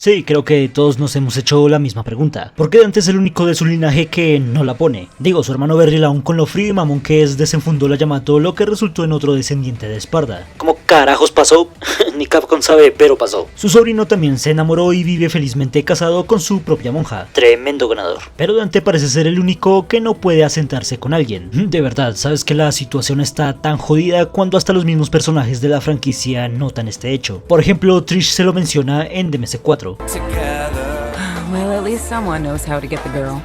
Sí, creo que todos nos hemos hecho la misma pregunta. ¿Por qué Dante es el único de su linaje que no la pone? Digo, su hermano Beryl, aún con lo frío y mamón que es, desenfundó la Yamato, lo que resultó en otro descendiente de Esparda. ¿Cómo carajos pasó? Ni Capcom sabe, pero pasó. Su sobrino también se enamoró y vive felizmente casado con su propia monja. Tremendo ganador. Pero Dante parece ser el único que no puede asentarse con alguien. De verdad, ¿sabes que la situación está tan jodida cuando hasta los mismos personajes de la franquicia notan este hecho? Por ejemplo, Trish se lo menciona en DMC4. Well, at least someone knows how to get the girl.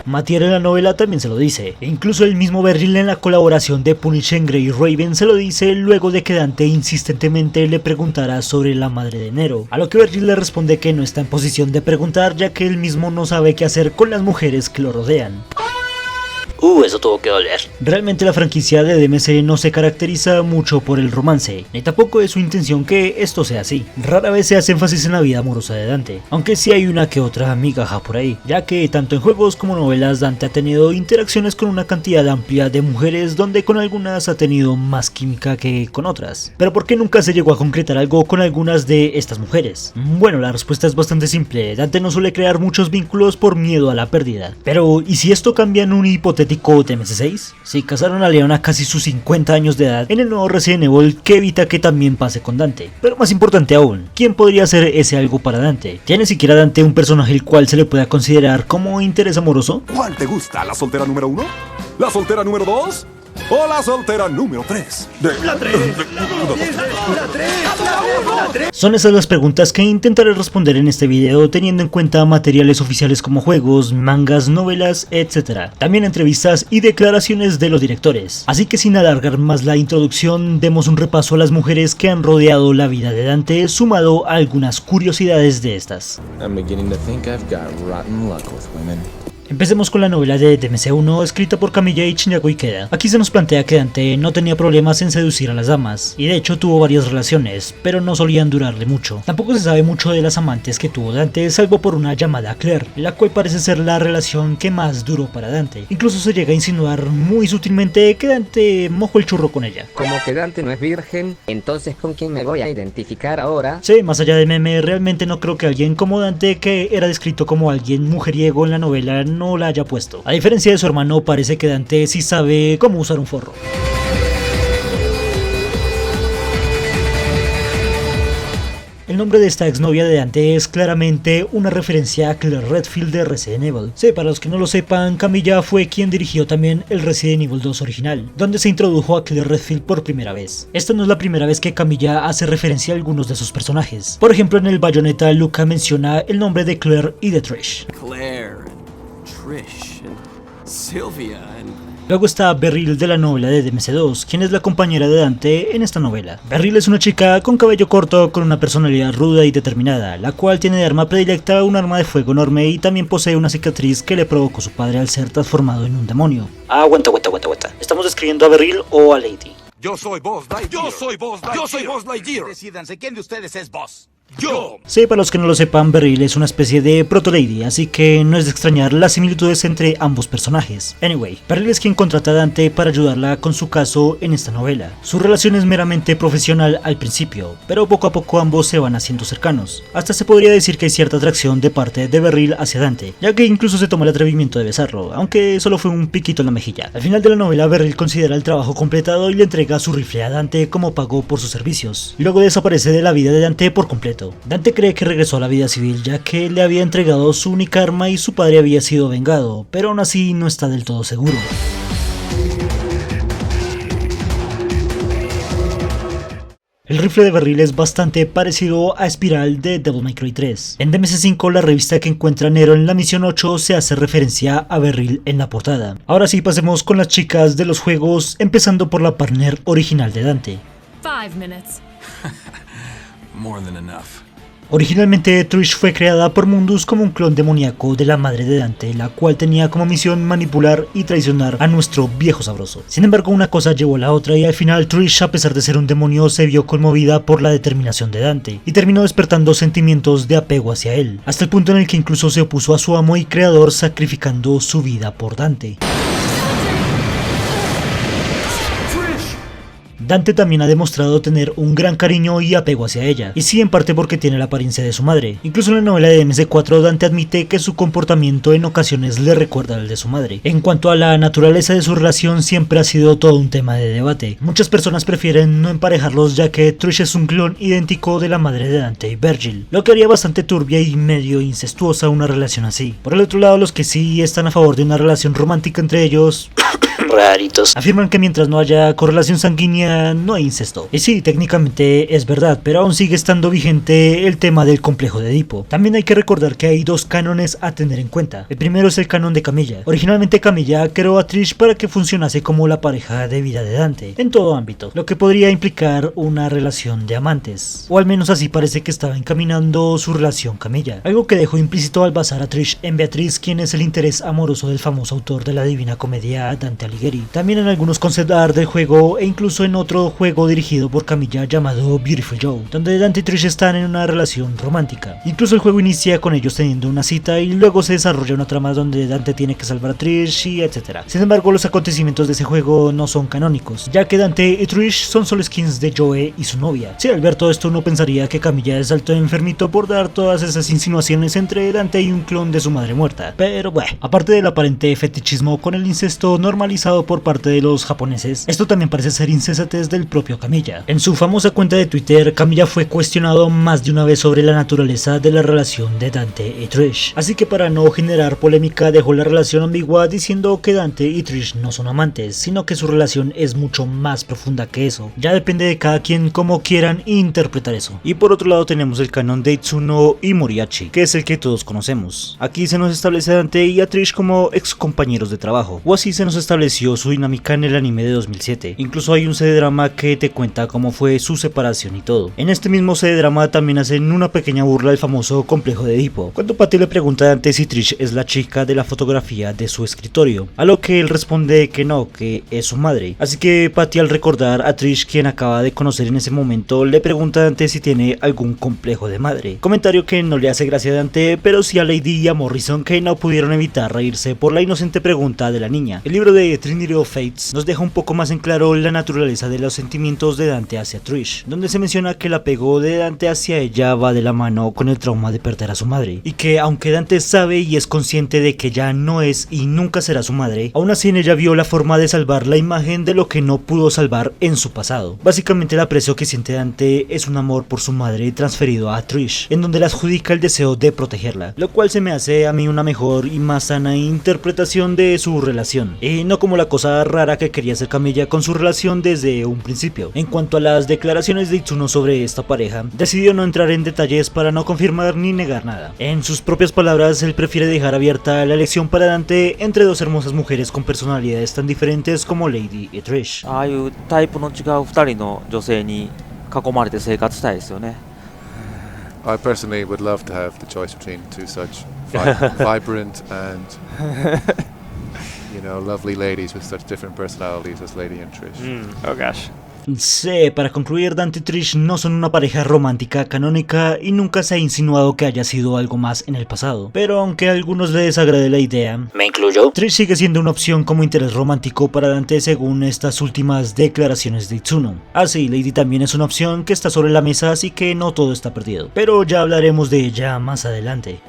Mathieu en la novela también se lo dice, e incluso el mismo Beryl en la colaboración de Punisher Grey Raven se lo dice luego de que Dante insistentemente le preguntara sobre la madre de Nero, a lo que Beryl le responde que no está en posición de preguntar ya que él mismo no sabe qué hacer con las mujeres que lo rodean. Eso tuvo que doler. Realmente la franquicia de DMC no se caracteriza mucho por el romance, ni tampoco es su intención que esto sea así. Rara vez se hace énfasis en la vida amorosa de Dante, aunque sí hay una que otra migaja por ahí, ya que tanto en juegos como novelas Dante ha tenido interacciones con una cantidad amplia de mujeres donde con algunas ha tenido más química que con otras. Pero ¿por qué nunca se llegó a concretar algo con algunas de estas mujeres? Bueno, la respuesta es bastante simple. Dante no suele crear muchos vínculos por miedo a la pérdida. Pero, ¿y si esto cambia en un hipotético DMC6? Si casaron a Leon a casi sus 50 años de edad en el nuevo Resident Evil, que evita que también pase con Dante. Pero más importante aún, ¿quién podría ser ese algo para Dante? ¿Tiene siquiera Dante un personaje el cual se le pueda considerar como interés amoroso? ¿Cuál te gusta? ¿La soltera número 1? ¿La soltera número 2? ¿O la soltera número 3? La 3, la 2, la 3, la 3. Son esas las preguntas que intentaré responder en este video teniendo en cuenta materiales oficiales como juegos, mangas, novelas, etc. También entrevistas y declaraciones de los directores. Así que sin alargar más la introducción, demos un repaso a las mujeres que han rodeado la vida de Dante, sumado a algunas curiosidades de estas. I'm beginning to think I've got rotten luck with women. Empecemos con la novela de DMC1 escrita por Kamiya y Chinyako Ikeda. Aquí se nos plantea que Dante no tenía problemas en seducir a las damas, y de hecho tuvo varias relaciones, pero no solían durarle mucho. Tampoco se sabe mucho de las amantes que tuvo Dante, salvo por una llamada Claire, la cual parece ser la relación que más duró para Dante. Incluso se llega a insinuar muy sutilmente que Dante mojó el churro con ella. Como que Dante no es virgen, entonces ¿con quién me voy a identificar ahora? Sí, más allá de meme, realmente no creo que alguien como Dante, que era descrito como alguien mujeriego en la novela, no la haya puesto. A diferencia de su hermano, parece que Dante sí sabe cómo usar un forro. El nombre de esta exnovia de Dante es claramente una referencia a Claire Redfield de Resident Evil. Sí, para los que no lo sepan, Kamiya fue quien dirigió también el Resident Evil 2 original, donde se introdujo a Claire Redfield por primera vez. Esta no es la primera vez que Kamiya hace referencia a algunos de sus personajes. Por ejemplo, en el Bayonetta, Luca menciona el nombre de Claire y de Trish. Claire, Trish, and Sylvia, Luego está Beryl de la novela de DMC2, quien es la compañera de Dante en esta novela. Beryl es una chica con cabello corto con una personalidad ruda y determinada, la cual tiene de arma predilecta un arma de fuego enorme y también posee una cicatriz que le provocó su padre al ser transformado en un demonio. Aguanta. ¿Estamos describiendo a Beryl o a Lady? Yo soy Buzz Lightyear. Yo soy Buzz Lightyear. Yo soy Buzz Lightyear. Decídanse, ¿quién de ustedes es Buzz? Yo. Sí, para los que no lo sepan, Beryl es una especie de proto-lady, así que no es de extrañar las similitudes entre ambos personajes. Anyway, Beryl es quien contrata a Dante para ayudarla con su caso en esta novela. Su relación es meramente profesional al principio, pero poco a poco ambos se van haciendo cercanos. Hasta se podría decir que hay cierta atracción de parte de Beryl hacia Dante, ya que incluso se toma el atrevimiento de besarlo, aunque solo fue un piquito en la mejilla. Al final de la novela, Beryl considera el trabajo completado y le entrega su rifle a Dante como pago por sus servicios. Luego desaparece de la vida de Dante por completo. Dante cree que regresó a la vida civil ya que le había entregado su única arma y su padre había sido vengado, pero aún así no está del todo seguro. El rifle de Beryl es bastante parecido a Spiral de Devil May Cry 3. En DMC5, la revista que encuentra Nero en la misión 8 se hace referencia a Beryl en la portada. Ahora sí, pasemos con las chicas de los juegos, empezando por la partner original de Dante. 5 minutes. More than enough. Originalmente Trish fue creada por Mundus como un clon demoníaco de la madre de Dante, la cual tenía como misión manipular y traicionar a nuestro viejo sabroso. Sin embargo, una cosa llevó a la otra y al final Trish, a pesar de ser un demonio, se vio conmovida por la determinación de Dante y terminó despertando sentimientos de apego hacia él, hasta el punto en el que incluso se opuso a su amo y creador, sacrificando su vida por Dante. Dante también ha demostrado tener un gran cariño y apego hacia ella, y sí en parte porque tiene la apariencia de su madre. Incluso en la novela de DMC4 Dante admite que su comportamiento en ocasiones le recuerda al de su madre. En cuanto a la naturaleza de su relación siempre ha sido todo un tema de debate. Muchas personas prefieren no emparejarlos ya que Trish es un clon idéntico de la madre de Dante y Virgil, lo que haría bastante turbia y medio incestuosa una relación así. Por el otro lado, los que sí están a favor de una relación romántica entre ellos raritos, afirman que mientras no haya correlación sanguínea no hay incesto. Y sí, técnicamente es verdad, pero aún sigue estando vigente el tema del complejo de Edipo. También hay que recordar que hay dos cánones a tener en cuenta. El primero es el canon de Camilla. Originalmente Camilla creó a Trish para que funcionase como la pareja de vida de Dante, en todo ámbito, lo que podría implicar una relación de amantes, o al menos así parece que estaba encaminando su relación Camilla, algo que dejó implícito al basar a Trish en Beatriz, quien es el interés amoroso del famoso autor de la Divina Comedia, Dante Alighieri. También en algunos concept art del juego e incluso en otro juego dirigido por Camilla llamado Beautiful Joe, donde Dante y Trish están en una relación romántica. Incluso el juego inicia con ellos teniendo una cita y luego se desarrolla una trama donde Dante tiene que salvar a Trish y etc. Sin embargo, los acontecimientos de ese juego no son canónicos, ya que Dante y Trish son solo skins de Joe y su novia. Si al ver todo esto uno pensaría que Camilla es alto enfermito por dar todas esas insinuaciones entre Dante y un clon de su madre muerta. Pero bueno, aparte del aparente fetichismo con el incesto normalizado por parte de los japoneses, esto también parece ser insensatez del propio Camilla. En su famosa cuenta de Twitter, Camilla fue cuestionado más de una vez sobre la naturaleza de la relación de Dante y Trish, así que para no generar polémica dejó la relación ambigua diciendo que Dante y Trish no son amantes, sino que su relación es mucho más profunda que eso. Ya depende de cada quien cómo quieran interpretar eso. Y por otro lado tenemos el canon de Itsuno y Moriachi, que es el que todos conocemos. Aquí se nos establece a Dante y a Trish como ex compañeros de trabajo, o así se nos estableció su dinámica en el anime de 2007. Incluso hay un CD-drama que te cuenta cómo fue su separación y todo. En este mismo CD-drama también hacen una pequeña burla del famoso complejo de Edipo, cuando Patty le pregunta a Dante si Trish es la chica de la fotografía de su escritorio, a lo que él responde que no, que es su madre. Así que Patty, al recordar a Trish, quien acaba de conocer en ese momento, le pregunta a Dante si tiene algún complejo de madre, comentario que no le hace gracia a Dante, pero sí a Lady y a Morrison, que no pudieron evitar reírse por la inocente pregunta de la niña. El libro de Trinity of Fates nos deja un poco más en claro la naturaleza de los sentimientos de Dante hacia Trish, donde se menciona que el apego de Dante hacia ella va de la mano con el trauma de perder a su madre, y que aunque Dante sabe y es consciente de que ya no es y nunca será su madre, aún así en ella vio la forma de salvar la imagen de lo que no pudo salvar en su pasado. Básicamente el aprecio que siente Dante es un amor por su madre transferido a Trish, en donde le adjudica el deseo de protegerla, lo cual se me hace a mí una mejor y más sana interpretación de su relación, y no como la cosa rara que quería hacer Camilla con su relación desde un principio. En cuanto a las declaraciones de Itsuno sobre esta pareja, decidió no entrar en detalles para no confirmar ni negar nada. En sus propias palabras, él prefiere dejar abierta la elección para Dante entre dos hermosas mujeres con personalidades tan diferentes como Lady y Trish. ああいうタイプの違う2人の女性に囲まれて生活したいですよね。 I personally would love to have the choice between two such vibrant and lovely ladies with such different personalities as Lady and Trish. Oh gosh. Sí, para concluir, Dante y Trish no son una pareja romántica canónica y nunca se ha insinuado que haya sido algo más en el pasado. Pero aunque a algunos les desagrade la idea, me incluyo, Trish sigue siendo una opción como interés romántico para Dante según estas últimas declaraciones de Itsuno. Así, Lady también es una opción que está sobre la mesa, así que no todo está perdido. Pero ya hablaremos de ella más adelante.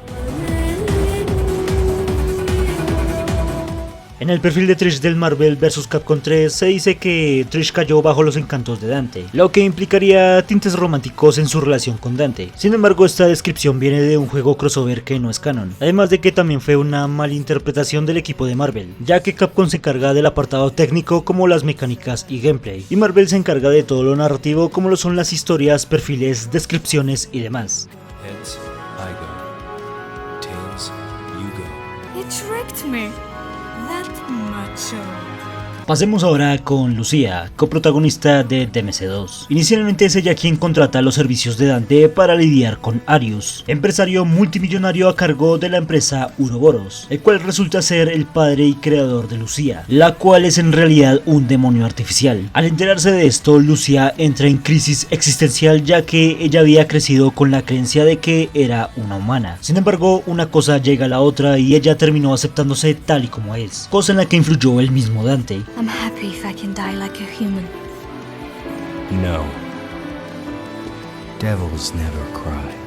En el perfil de Trish del Marvel vs Capcom 3 se dice que Trish cayó bajo los encantos de Dante, lo que implicaría tintes románticos en su relación con Dante. Sin embargo, esta descripción viene de un juego crossover que no es canon, además de que también fue una malinterpretación del equipo de Marvel, ya que Capcom se encarga del apartado técnico como las mecánicas y gameplay, y Marvel se encarga de todo lo narrativo como lo son las historias, perfiles, descripciones y demás. Heads, I go. Tails, you go. You tricked me. That macho. Pasemos ahora con Lucía, coprotagonista de DMC2. Inicialmente es ella quien contrata los servicios de Dante para lidiar con Arius, empresario multimillonario a cargo de la empresa Uroboros, el cual resulta ser el padre y creador de Lucía, la cual es en realidad un demonio artificial. Al enterarse de esto, Lucía entra en crisis existencial ya que ella había crecido con la creencia de que era una humana. Sin embargo, una cosa llega a la otra y ella terminó aceptándose tal y como es, cosa en la que influyó el mismo Dante. I'm happy if I can die like a human. No. Devils never cry.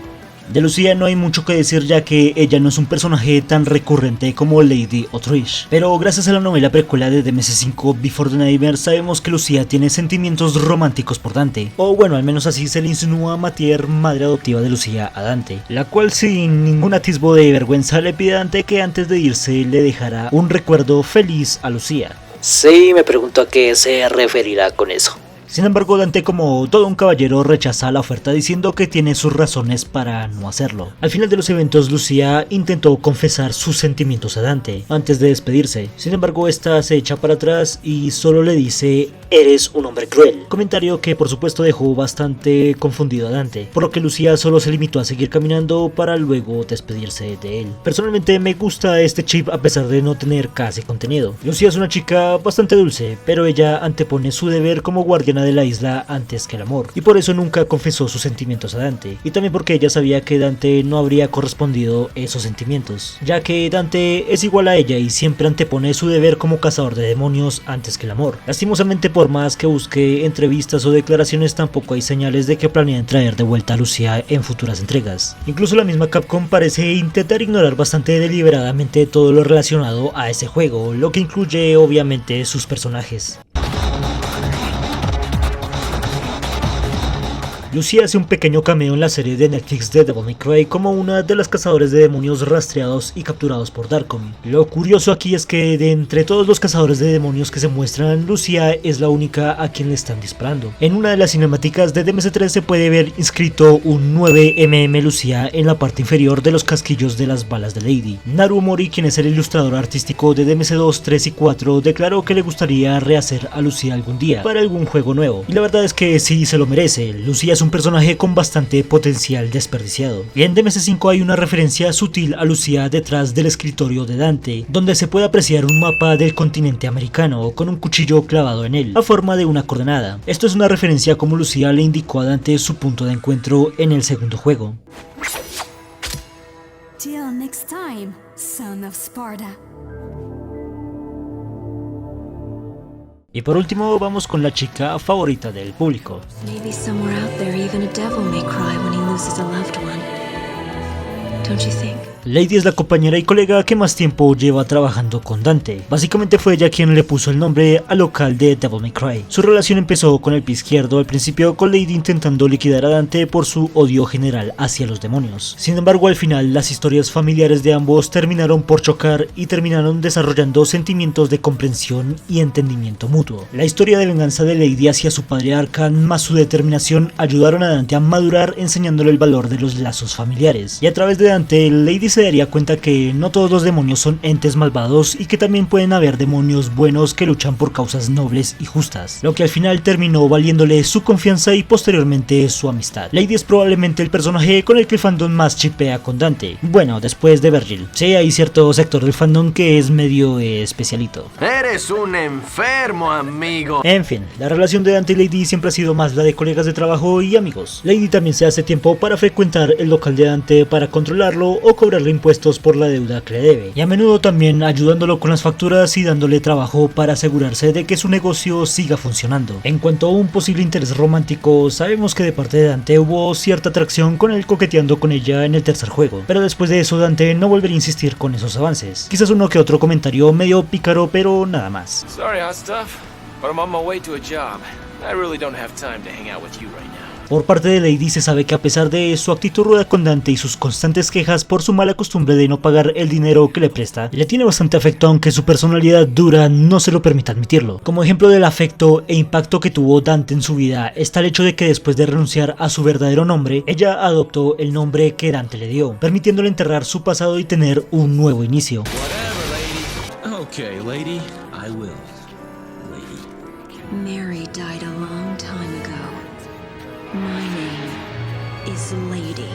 De Lucía no hay mucho que decir, ya que ella no es un personaje tan recurrente como Lady o Trish, pero gracias a la novela precuela de DMC5 Before the Nightmare sabemos que Lucía tiene sentimientos románticos por Dante, o bueno, al menos así se le insinúa a Mathieu, madre adoptiva de Lucía, a Dante, la cual sin ningún atisbo de vergüenza le pide a Dante que antes de irse le dejara un recuerdo feliz a Lucía. Sí, me pregunto a qué se referirá con eso. Sin embargo, Dante, como todo un caballero, rechaza la oferta diciendo que tiene sus razones para no hacerlo. Al final de los eventos, Lucía intentó confesar sus sentimientos a Dante antes de despedirse. Sin embargo, esta se echa para atrás y solo le dice: "Eres un hombre cruel", comentario que por supuesto dejó bastante confundido a Dante, por lo que Lucía solo se limitó a seguir caminando para luego despedirse de él. Personalmente me gusta este chip a pesar de no tener casi contenido. Lucía es una chica bastante dulce, pero ella antepone su deber como guardiana de la isla antes que el amor, y por eso nunca confesó sus sentimientos a Dante, y también porque ella sabía que Dante no habría correspondido esos sentimientos, ya que Dante es igual a ella y siempre antepone su deber como cazador de demonios antes que el amor. Lastimosamente, por más que busque entrevistas o declaraciones, tampoco hay señales de que planeen traer de vuelta a Lucía en futuras entregas. Incluso la misma Capcom parece intentar ignorar bastante deliberadamente todo lo relacionado a ese juego, lo que incluye obviamente sus personajes. Lucía hace un pequeño cameo en la serie de Netflix de Devil May Cry como una de las cazadores de demonios rastreados y capturados por Darkon. Lo curioso aquí es que de entre todos los cazadores de demonios que se muestran, Lucía es la única a quien le están disparando. En una de las cinemáticas de DMC3 se puede ver inscrito un 9mm Lucía en la parte inferior de los casquillos de las balas de Lady. Naru Mori, quien es el ilustrador artístico de DMC2, 3 y 4, declaró que le gustaría rehacer a Lucía algún día para algún juego nuevo. Y la verdad es que sí se lo merece. Lucía es un personaje con bastante potencial desperdiciado. Y en DMC5 hay una referencia sutil a Lucía detrás del escritorio de Dante, donde se puede apreciar un mapa del continente americano con un cuchillo clavado en él, a forma de una coordenada. Esto es una referencia a cómo Lucía le indicó a Dante su punto de encuentro en el segundo juego. Till next time, son of Sparta. Y por último vamos con la chica favorita del público. Maybe somewhere out there even a devil may cry when he loses a loved one. Don't you think? Lady es la compañera y colega que más tiempo lleva trabajando con Dante. Básicamente fue ella quien le puso el nombre al local de Devil May Cry. Su relación empezó con el pie izquierdo al principio, con Lady intentando liquidar a Dante por su odio general hacia los demonios. Sin embargo, al final las historias familiares de ambos terminaron por chocar y terminaron desarrollando sentimientos de comprensión y entendimiento mutuo. La historia de venganza de Lady hacia su padre Arkan más su determinación ayudaron a Dante a madurar, enseñándole el valor de los lazos familiares. Y a través de Dante, Lady se daría cuenta que no todos los demonios son entes malvados y que también pueden haber demonios buenos que luchan por causas nobles y justas, lo que al final terminó valiéndole su confianza y posteriormente su amistad. Lady es probablemente el personaje con el que el fandom más chipea con Dante, bueno, después de Virgil. Sí, hay cierto sector del fandom que es medio especialito. Eres un enfermo, amigo. En fin, la relación de Dante y Lady siempre ha sido más la de colegas de trabajo y amigos. Lady también se hace tiempo para frecuentar el local de Dante para controlarlo o cobrarle impuestos por la deuda que le debe, y a menudo también ayudándolo con las facturas y dándole trabajo para asegurarse de que su negocio siga funcionando. En cuanto a un posible interés romántico, sabemos que de parte de Dante hubo cierta atracción con él coqueteando con ella en el tercer juego, pero después de eso Dante no volvería a insistir con esos avances. Quizás uno que otro comentario medio pícaro, pero nada más. Sorry, hot stuff, but I'm on my way to a job. I really don't have time to hang out with you right now. Por parte de Lady se sabe que a pesar de su actitud ruda con Dante y sus constantes quejas por su mala costumbre de no pagar el dinero que le presta, le tiene bastante afecto, aunque su personalidad dura no se lo permite admitirlo. Como ejemplo del afecto e impacto que tuvo Dante en su vida está el hecho de que después de renunciar a su verdadero nombre, ella adoptó el nombre que Dante le dio, permitiéndole enterrar su pasado y tener un nuevo inicio. Okay, lady, I will. Lady. Mary died a long time ago. My name is Lady.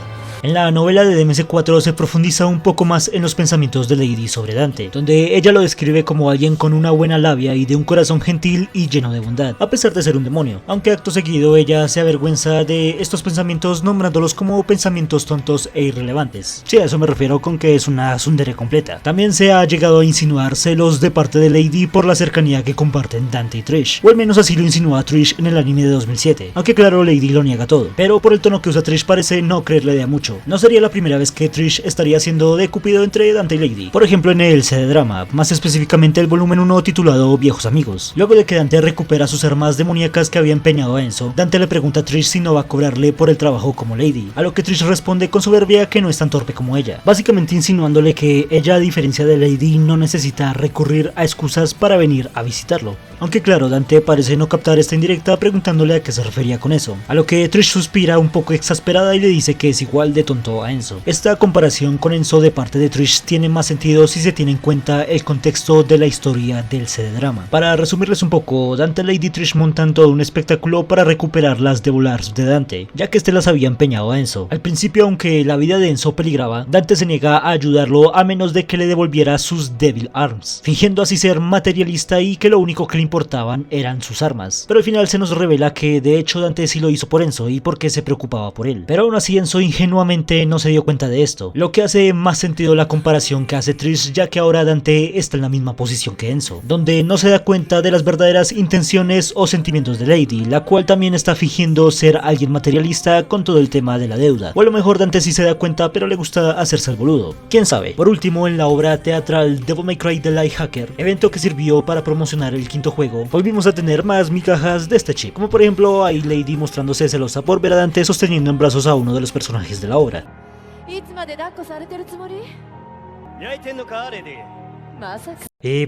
En la novela de DMC4 se profundiza un poco más en los pensamientos de Lady sobre Dante, donde ella lo describe como alguien con una buena labia y de un corazón gentil y lleno de bondad, a pesar de ser un demonio, aunque acto seguido ella se avergüenza de estos pensamientos nombrándolos como pensamientos tontos e irrelevantes. Sí, a eso me refiero con que es una tsundere completa. También se ha llegado a insinuar celos de parte de Lady por la cercanía que comparten Dante y Trish, o al menos así lo insinúa Trish en el anime de 2007, aunque claro, Lady lo niega todo, pero por el tono que usa Trish parece no creerle de a mucho. No sería la primera vez que Trish estaría siendo de cupido entre Dante y Lady, por ejemplo en el CD drama, más específicamente el volumen 1 titulado Viejos Amigos. Luego de que Dante recupera sus armas demoníacas que había empeñado a Enzo, Dante le pregunta a Trish si no va a cobrarle por el trabajo como Lady, a lo que Trish responde con soberbia que no es tan torpe como ella, básicamente insinuándole que ella, a diferencia de Lady, no necesita recurrir a excusas para venir a visitarlo. Aunque claro, Dante parece no captar esta indirecta preguntándole a qué se refería con eso, a lo que Trish suspira un poco exasperada y le dice que es igual de tonto a Enzo. Esta comparación con Enzo de parte de Trish tiene más sentido si se tiene en cuenta el contexto de la historia del CD drama. Para resumirles un poco, Dante, Lady y Trish montan todo un espectáculo para recuperar las Devil Arms de Dante, ya que este las había empeñado a Enzo. Al principio, aunque la vida de Enzo peligraba, Dante se niega a ayudarlo a menos de que le devolviera sus Devil Arms, fingiendo así ser materialista y que lo único que le importaban eran sus armas. Pero al final se nos revela que de hecho Dante sí lo hizo por Enzo y porque se preocupaba por él. Pero aún así Enzo ingenuamente no se dio cuenta de esto, lo que hace más sentido la comparación que hace Trish, ya que ahora Dante está en la misma posición que Enzo, donde no se da cuenta de las verdaderas intenciones o sentimientos de Lady, la cual también está fingiendo ser alguien materialista con todo el tema de la deuda. O a lo mejor Dante sí se da cuenta pero le gusta hacerse el boludo, quién sabe. Por último, en la obra teatral Devil May Cry The Light Hacker, evento que sirvió para promocionar el quinto juego, volvimos a tener más migajas de este chip, como por ejemplo a Lady mostrándose celosa por ver a Dante sosteniendo en brazos a uno de los personajes de la obra.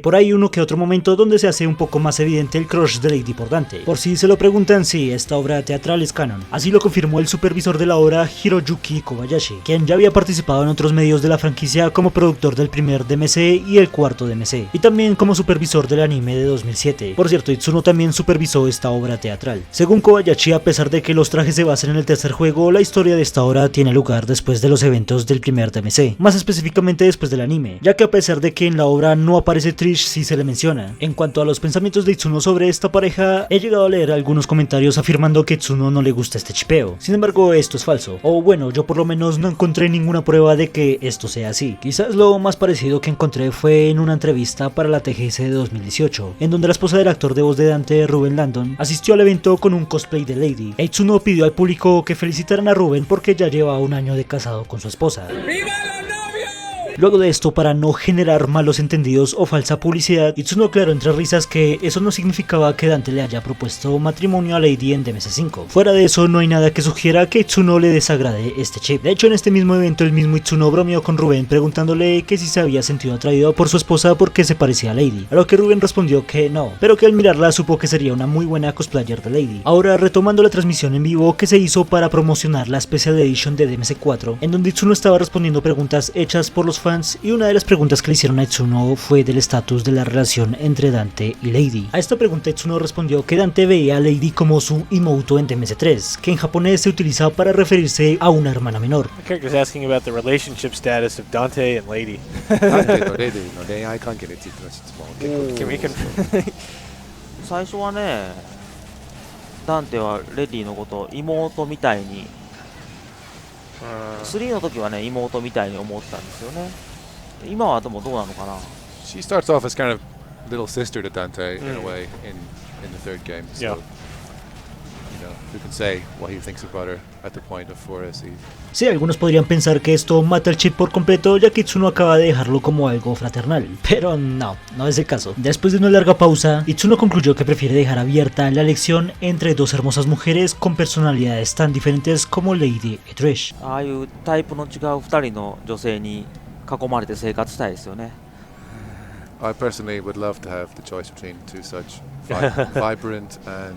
Por ahí uno que otro momento donde se hace un poco más evidente el crush de Lady por Dante. Por si se lo preguntan, sí, esta obra teatral es canon. Así lo confirmó el supervisor de la obra, Hiroyuki Kobayashi, quien ya había participado en otros medios de la franquicia como productor del primer DMC y el cuarto DMC, y también como supervisor del anime de 2007. Por cierto, Itsuno también supervisó esta obra teatral. Según Kobayashi, a pesar de que los trajes se basan en el tercer juego, la historia de esta obra tiene lugar después de los eventos del primer DMC, más específicamente después del anime, ya que a pesar de que en la obra no aparece Trish, sí se le menciona. En cuanto a los pensamientos de Itsuno sobre esta pareja, he llegado a leer algunos comentarios afirmando que a Itsuno no le gusta este chipeo. Sin embargo, esto es falso, o bueno, yo por lo menos no encontré ninguna prueba de que esto sea así. Quizás lo más parecido que encontré fue en una entrevista para la TGS de 2018, en donde la esposa del actor de voz de Dante, Ruben Landon, asistió al evento con un cosplay de Lady. Itsuno pidió al público que felicitaran a Ruben porque ya lleva un año de casado con su esposa. Luego de esto, para no generar malos entendidos o falsa publicidad, Itsuno aclaró entre risas que eso no significaba que Dante le haya propuesto matrimonio a Lady en DMC5. Fuera de eso, no hay nada que sugiera que Itsuno le desagrade este chip. De hecho, en este mismo evento, el mismo Itsuno bromeó con Ruben preguntándole que si se había sentido atraído por su esposa porque se parecía a Lady, a lo que Ruben respondió que no, pero que al mirarla supo que sería una muy buena cosplayer de Lady. Ahora, retomando la transmisión en vivo que se hizo para promocionar la Special Edition de DMC4, en donde Itsuno estaba respondiendo preguntas hechas por los fans, y una de las preguntas que le hicieron a Itsuno fue del estatus de la relación entre Dante y Lady. A esta pregunta Itsuno respondió que Dante veía a Lady como su Imouto en DMC3, que en japonés se utiliza para referirse a una hermana menor. The character's asking about the relationship status of Dante and Lady. Can 最初はね、ダンテはレディのことを妹みたいに、3の時はね妹みたいに思ってたんですよね。今はでもどうなのかな。 She starts off as kind of little sister to Dante in a way in the third game. So, you know, who can say what he thinks about her at the point of 4SE. Sí, algunos podrían pensar que esto mata el chip por completo, ya que Itsuno acaba de dejarlo como algo fraternal, pero no es el caso. Después de una larga pausa, Itsuno concluyó que prefiere dejar abierta la elección entre dos hermosas mujeres con personalidades tan diferentes como Lady y Trish. ああいうタイプの違う2人の女性に囲まれて生活したいですよね。 I personally would love to have the choice between two such vibrant and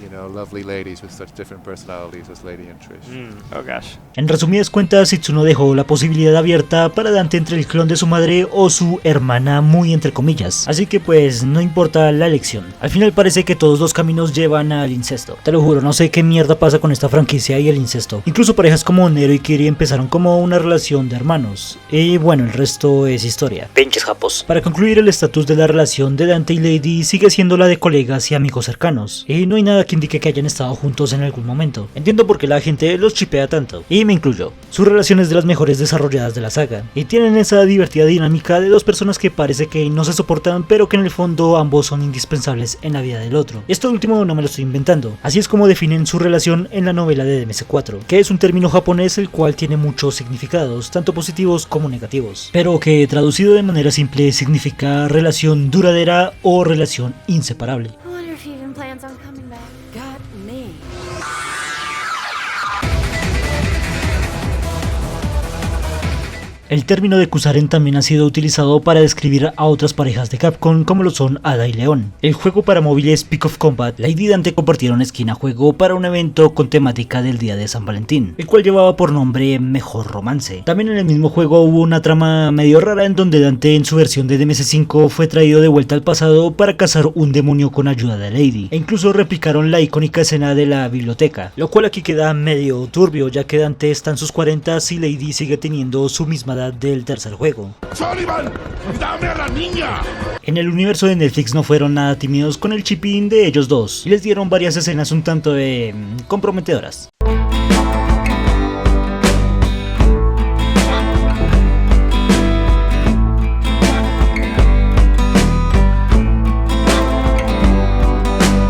you know, lovely ladies with such different personalities as Lady and Trish. Oh gosh. En resumidas cuentas, Itsuno dejó la posibilidad abierta para Dante entre el clon de su madre o su hermana, muy entre comillas. Así que pues no importa la elección. Al final parece que todos los caminos llevan al incesto. Te lo juro, no sé qué mierda pasa con esta franquicia y el incesto. Incluso parejas como Nero y Kiri empezaron como una relación de hermanos. Y bueno, el resto es historia. Pinches japos. Para concluir, el estatus de la relación de Dante y Lady sigue siendo la de colegas y amigos cercanos. Y no hay nada que indique que hayan estado juntos en algún momento. Entiendo por qué la gente los chipea tanto. Y me incluyo. Su relación es de las mejores desarrolladas de la saga. Y tienen esa divertida dinámica de dos personas que parece que no se soportan, pero que en el fondo ambos son indispensables en la vida del otro. Esto último no me lo estoy inventando. Así es como definen su relación en la novela de DMC4, que es un término japonés el cual tiene muchos significados, tanto positivos como negativos, pero que traducido de manera simple significa relación duradera o relación inseparable. El término de Kusaren también ha sido utilizado para describir a otras parejas de Capcom como lo son Ada y León. El juego para móviles Peak of Combat, Lady y Dante compartieron esquina juego para un evento con temática del día de San Valentín, el cual llevaba por nombre Mejor Romance. También en el mismo juego hubo una trama medio rara en donde Dante en su versión de DMC5 fue traído de vuelta al pasado para cazar un demonio con ayuda de Lady, e incluso replicaron la icónica escena de la biblioteca, lo cual aquí queda medio turbio ya que Dante está en sus 40s y Lady sigue teniendo su misma edad del tercer juego. ¡Sullivan! ¡Dame a la niña! En el universo de Netflix no fueron nada tímidos con el chip-in de ellos dos y les dieron varias escenas un tanto comprometedoras.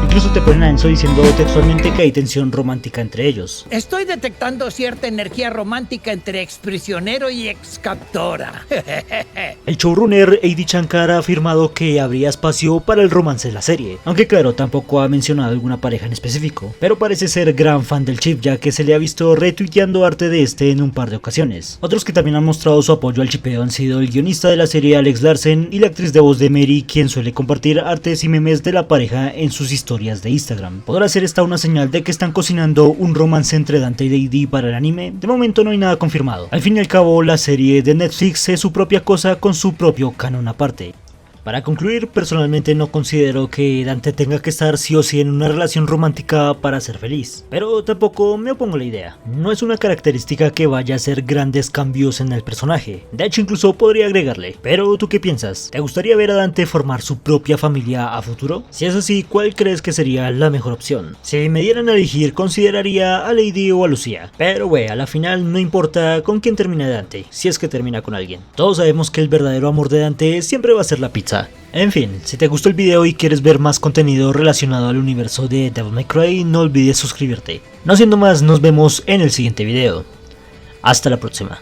Incluso te ponen a Enzo diciendo textualmente que hay tensión romántica entre ellos. Estoy detectando cierta energía romántica entre exprisionero y excaptora. El showrunner Eiji Shankar ha afirmado que habría espacio para el romance de la serie, aunque claro, tampoco ha mencionado alguna pareja en específico, pero parece ser gran fan del chip ya que se le ha visto retuiteando arte de este en un par de ocasiones. Otros que también han mostrado su apoyo al chipeo han sido el guionista de la serie Alex Larsen y la actriz de voz de Mary, quien suele compartir artes y memes de la pareja en sus historias de Instagram. ¿Podrá ser esta una señal de que están cocinando un romance entre Dante y Lady para el anime? De momento no hay nada confirmado. Al fin y al cabo, la serie de Netflix es su propia cosa con su propio canon aparte. Para concluir, personalmente no considero que Dante tenga que estar sí o sí en una relación romántica para ser feliz, pero tampoco me opongo a la idea. No es una característica que vaya a hacer grandes cambios en el personaje, de hecho incluso podría agregarle. Pero ¿tú qué piensas? ¿Te gustaría ver a Dante formar su propia familia a futuro? Si es así, ¿cuál crees que sería la mejor opción? Si me dieran a elegir, consideraría a Lady o a Lucía, pero a la final no importa con quién termine Dante, si es que termina con alguien. Todos sabemos que el verdadero amor de Dante siempre va a ser la pizza. En fin, si te gustó el video y quieres ver más contenido relacionado al universo de Devil May Cry, no olvides suscribirte. No siendo más, nos vemos en el siguiente video. Hasta la próxima.